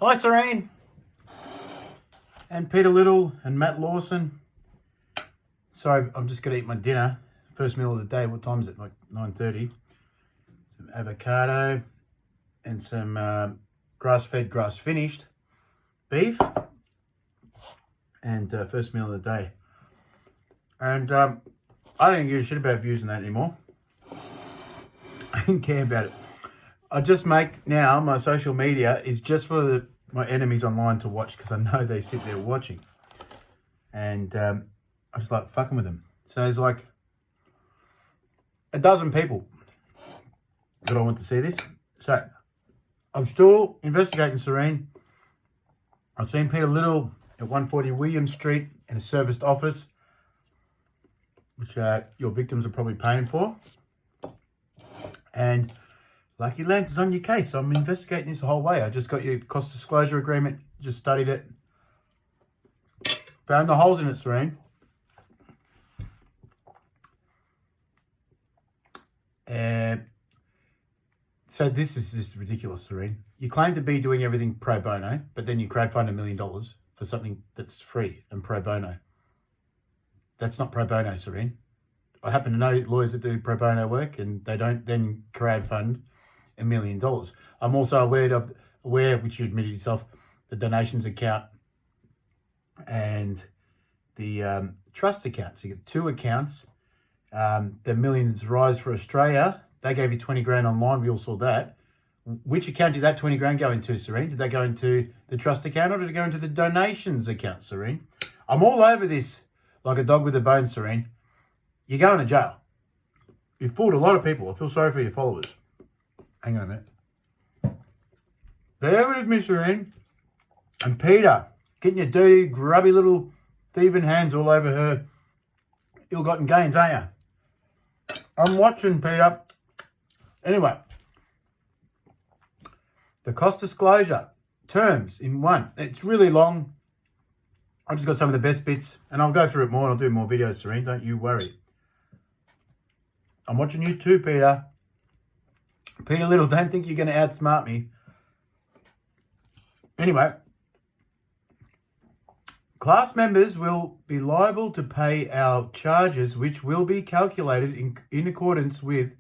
Hi, Serene. And Peter Little and Matt Lawson. Sorry, I'm just going to eat my dinner. First meal of the day. What time is it? Like 9:30. Some avocado and some grass-fed, grass-finished beef. And first meal of the day. And I don't give a shit about views and that anymore. I don't care about it. I just make now my social media is just for my enemies online to watch because I know they sit there watching. And I just like fucking with them. So there's like a dozen people that I want to see this. So I'm still investigating Serene. I've seen Peter Little at 140 William Street in a serviced office, which your victims are probably paying for. And Lucky Lance is on your case. So I'm investigating this the whole way. I just got your cost disclosure agreement, just studied it. Found the holes in it, Serene. And so this is just ridiculous, Serene. You claim to be doing everything pro bono, but then you crowdfund $1 million for something that's free and pro bono. That's not pro bono, Serene. I happen to know lawyers that do pro bono work and they don't then crowdfund $1 million. I'm also aware, which you admitted yourself, the donations account and the trust account. So you get two accounts. The Millions Rise for Australia, they gave you 20 grand online. We all saw that. Which account did that 20 grand go into, Serene? Did they go into the trust account or did it go into the donations account, Serene? I'm all over this like a dog with a bone, Serene. You're going to jail. You've fooled a lot of people. I feel sorry for your followers. Hang on a minute. Bear with me, Serene. And Peter, getting your dirty, grubby little thieving hands all over her ill-gotten gains, aren't you? I'm watching, Peter. Anyway, the cost disclosure terms in one. It's really long. I just got some of the best bits, and I'll go through it more, and I'll do more videos, Serene. Don't you worry. I'm watching you too, Peter. Peter Little, don't think you're going to outsmart me. Anyway, class members will be liable to pay our charges, which will be calculated in accordance with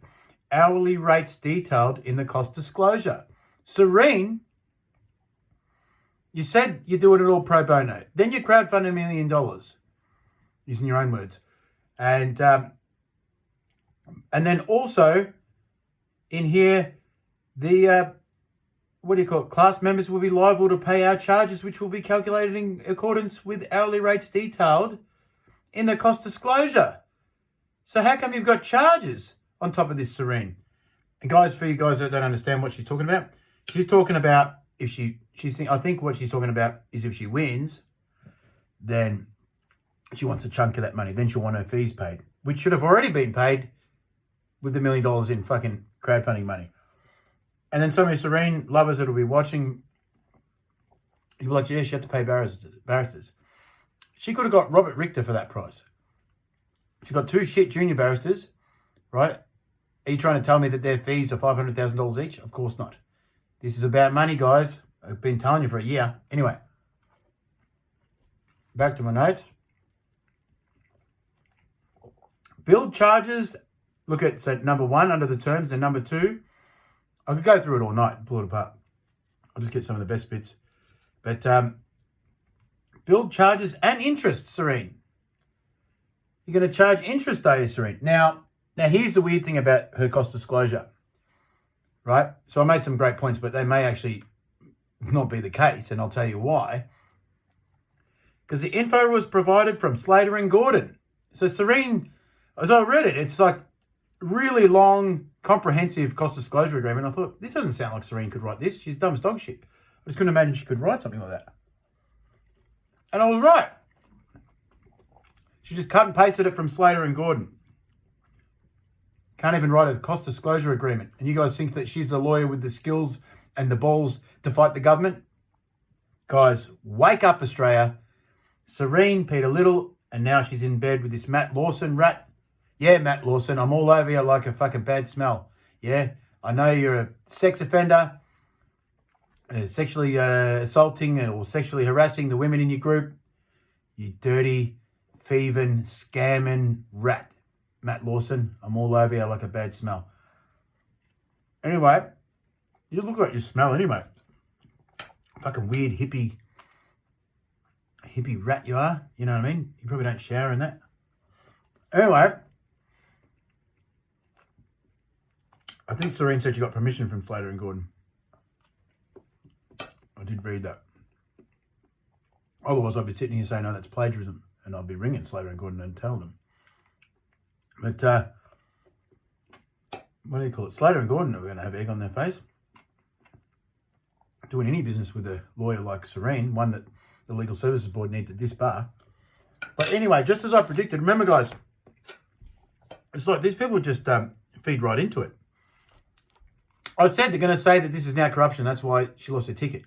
hourly rates detailed in the cost disclosure. Serene, you said you're doing it all pro bono. Then you crowdfund $1 million, using your own words. And then also in here, the, class members will be liable to pay our charges, which will be calculated in accordance with hourly rates detailed in the cost disclosure. So how come you've got charges on top of this, Serene? And guys, for you guys that don't understand what she's talking about, she's talking about if I think what she's talking about is if she wins, then she wants a chunk of that money. Then she'll want her fees paid, which should have already been paid with the $1 million in fucking crowdfunding money. And then some of your Serene lovers that will be watching, you'll be like, yeah, she had to pay barristers. She could have got Robert Richter for that price. She got two shit junior barristers, right? Are you trying to tell me that their fees are $500,000 each? Of course not. This is about money, guys. I've been telling you for a year. Anyway, back to my notes. Build charges. Look at, so number one under the terms, and number two, I could go through it all night and pull it apart. I'll just get some of the best bits. But build charges and interest, Serene. You're going to charge interest, are you, Serene? Now here's the weird thing about her cost disclosure, right? So I made some great points, but they may actually not be the case, and I'll tell you why. Because the info was provided from Slater and Gordon. So Serene, as I read it, it's like really long, comprehensive cost disclosure agreement. I thought, this doesn't sound like Serene could write this. She's dumb as dog shit. I just couldn't imagine she could write something like that. And I was right. She just cut and pasted it from Slater and Gordon. Can't even write a cost disclosure agreement. And you guys think that she's a lawyer with the skills and the balls to fight the government? Guys, wake up, Australia. Serene, Peter Little, and now she's in bed with this Matt Lawson rat. Yeah, Matt Lawson, I'm all over you like a fucking bad smell. Yeah, I know you're a sex offender. sexually assaulting or sexually harassing the women in your group. You dirty, thieving, scamming rat. Matt Lawson, I'm all over you like a bad smell. Anyway, you look like you smell anyway. Fucking weird hippie rat you are. You know what I mean? You probably don't shower in that. Anyway, I think Serene said she got permission from Slater and Gordon. I did read that. Otherwise, I'd be sitting here saying, no, that's plagiarism. And I'd be ringing Slater and Gordon and telling them. But, what do you call it? Slater and Gordon are going to have egg on their face. Doing any business with a lawyer like Serene, one that the Legal Services Board need to disbar. But anyway, just as I predicted, remember, guys, it's like these people just feed right into it. I said they're going to say that this is now corruption. That's why she lost her ticket.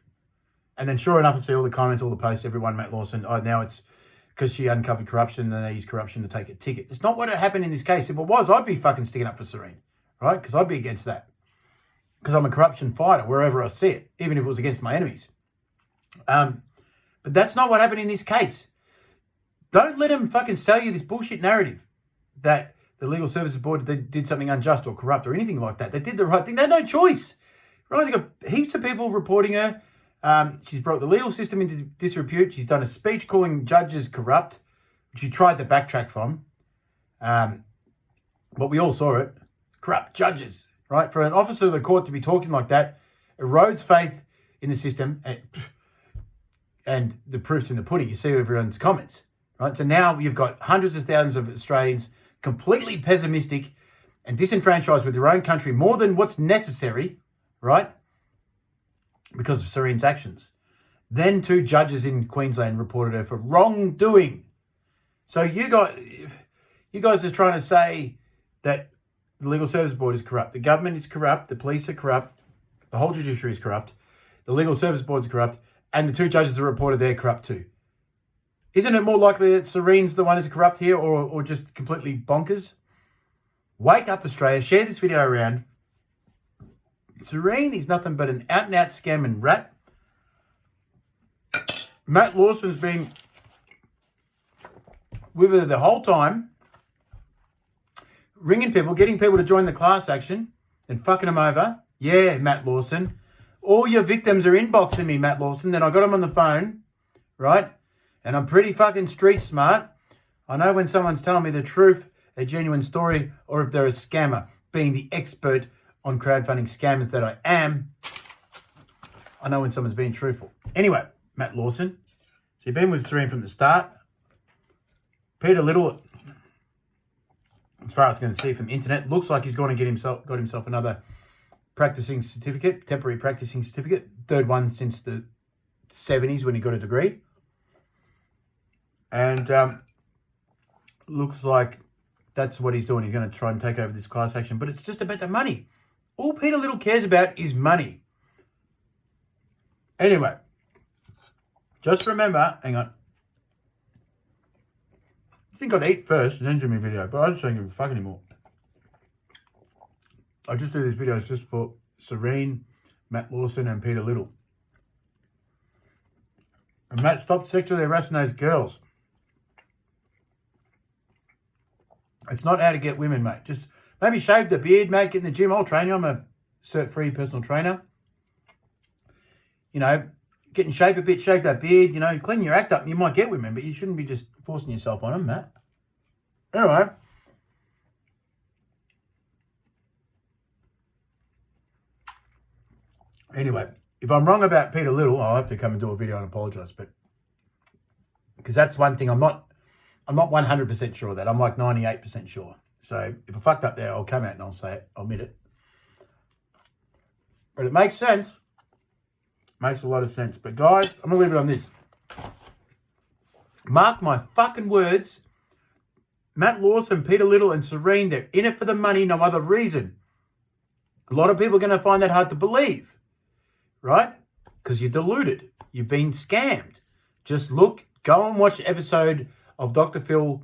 And then sure enough, I see all the comments, all the posts, everyone, Matt Lawson, oh, now it's because she uncovered corruption and they use corruption to take a ticket. It's not what happened in this case. If it was, I'd be fucking sticking up for Serene, right? Because I'd be against that. Because I'm a corruption fighter wherever I see it, even if it was against my enemies. But that's not what happened in this case. Don't let them fucking sell you this bullshit narrative that the Legal Services Board did something unjust or corrupt or anything like that. They did the right thing. They had no choice. Right? They've got heaps of people reporting her. She's brought the legal system into disrepute. She's done a speech calling judges corrupt, which she tried to backtrack from. But we all saw it. Corrupt judges, right? For an officer of the court to be talking like that erodes faith in the system, and the proof's in the pudding. You see everyone's comments, right? So now you've got hundreds of thousands of Australians completely pessimistic and disenfranchised with their own country more than what's necessary, right? Because of Serene's actions. Then 2 judges in Queensland reported her for wrongdoing. So you guys are trying to say that the Legal Service Board is corrupt. The government is corrupt. The police are corrupt. The whole judiciary is corrupt. The Legal Service Board is corrupt. And the 2 judges that reported they're corrupt too. Isn't it more likely that Serene's the one who's corrupt here or just completely bonkers? Wake up, Australia. Share this video around. Serene is nothing but an out-and-out scamming rat. Matt Lawson's been with her the whole time, ringing people, getting people to join the class action, and fucking them over. Yeah, Matt Lawson. All your victims are inboxing me, Matt Lawson. Then I got them on the phone, right? And I'm pretty fucking street smart. I know when someone's telling me the truth, a genuine story, or if they're a scammer. Being the expert on crowdfunding scammers that I am, I know when someone's being truthful. Anyway, Matt Lawson. So you've been with Serene from the start. Peter Little, as far as I can see from the internet, looks like he's going to got himself another practicing certificate, temporary practicing certificate. 3rd one since the 70s when he got a degree. And looks like that's what he's doing. He's going to try and take over this class action. But it's just about the money. All Peter Little cares about is money. Anyway, just remember, hang on. I think I'd eat first and then do my video, but I just don't give a fuck anymore. I just do these videos just for Serene, Matt Lawson, and Peter Little. And Matt, stop sexually harassing those girls. It's not how to get women, mate. Just maybe shave the beard, mate. Get in the gym. I'll train you. I'm a cert-free personal trainer. You know, get in shape a bit, shave that beard. You know, clean your act up and you might get women, but you shouldn't be just forcing yourself on them, Matt. Anyway, if I'm wrong about Peter Little, I'll have to come and do a video and apologise. But because that's one thing I'm not 100% sure of that. I'm like 98% sure. So if I fucked up there, I'll come out and I'll say it. I'll admit it. But it makes sense. Makes a lot of sense. But guys, I'm going to leave it on this. Mark my fucking words. Matt Lawson, Peter Little and Serene, they're in it for the money, no other reason. A lot of people are going to find that hard to believe. Right? Because you're deluded. You've been scammed. Just look, go and watch the episode of Dr. Phil,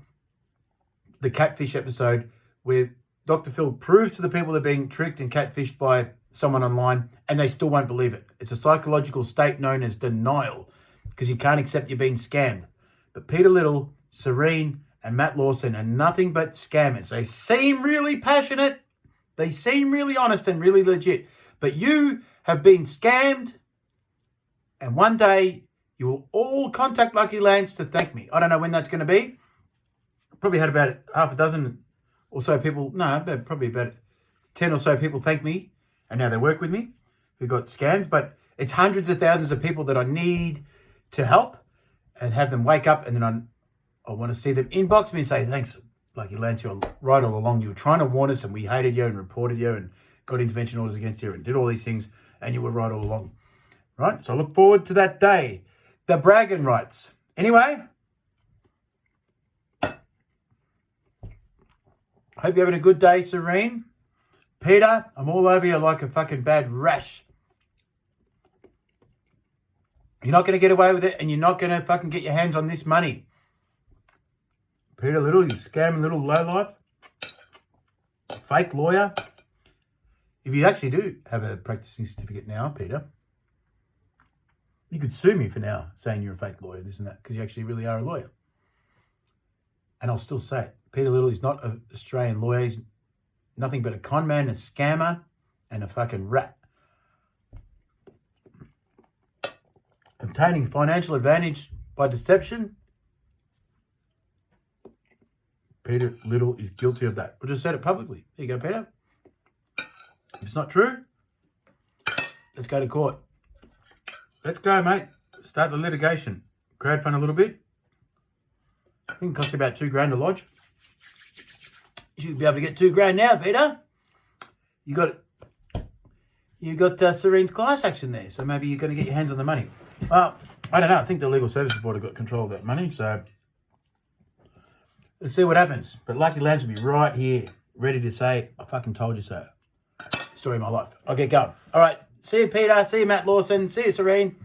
the catfish episode, where Dr. Phil proves to the people they're being tricked and catfished by someone online and they still won't believe it. It's a psychological state known as denial because you can't accept you're being scammed. But Peter Little, Serene, and Matt Lawson are nothing but scammers. They seem really passionate. They seem really honest and really legit. But you have been scammed, and one day you will all contact Lucky Lance to thank me. I don't know when that's going to be. Probably had about half a dozen or so people, probably about 10 or so people thank me, and now they work with me, who got scammed. But it's hundreds of thousands of people that I need to help and have them wake up, and then I want to see them inbox me and say, thanks, Lucky Lance, you're right all along. You were trying to warn us and we hated you and reported you and got intervention orders against you and did all these things, and you were right all along. Right? So I look forward to that day. The bragging rights. Anyway, hope you're having a good day, Serene. Peter, I'm all over you like a fucking bad rash. You're not going to get away with it, and you're not going to fucking get your hands on this money. Peter Little, you scamming little lowlife. Fake lawyer. If you actually do have a practicing certificate now, Peter, you could sue me for now saying you're a fake lawyer, this and that, because you actually really are a lawyer. And I'll still say it. Peter Little is not an Australian lawyer. He's nothing but a con man, a scammer, and a fucking rat. Obtaining financial advantage by deception. Peter Little is guilty of that. I just said it publicly. There you go, Peter. If it's not true, let's go to court. Let's go, mate. Start the litigation. Crowdfund a little bit. I think it cost you about $2,000 to lodge. You should be able to get $2,000 now, Peter. You got Serene's class action there, so maybe you're going to get your hands on the money. Well, I don't know. I think the Legal Services Board have got control of that money, so let's see what happens. But Lucky Lance will be right here, ready to say, I fucking told you so. Story of my life. I'll get going. All right. See you, Peter. See you, Matt Lawson. See you, Serene.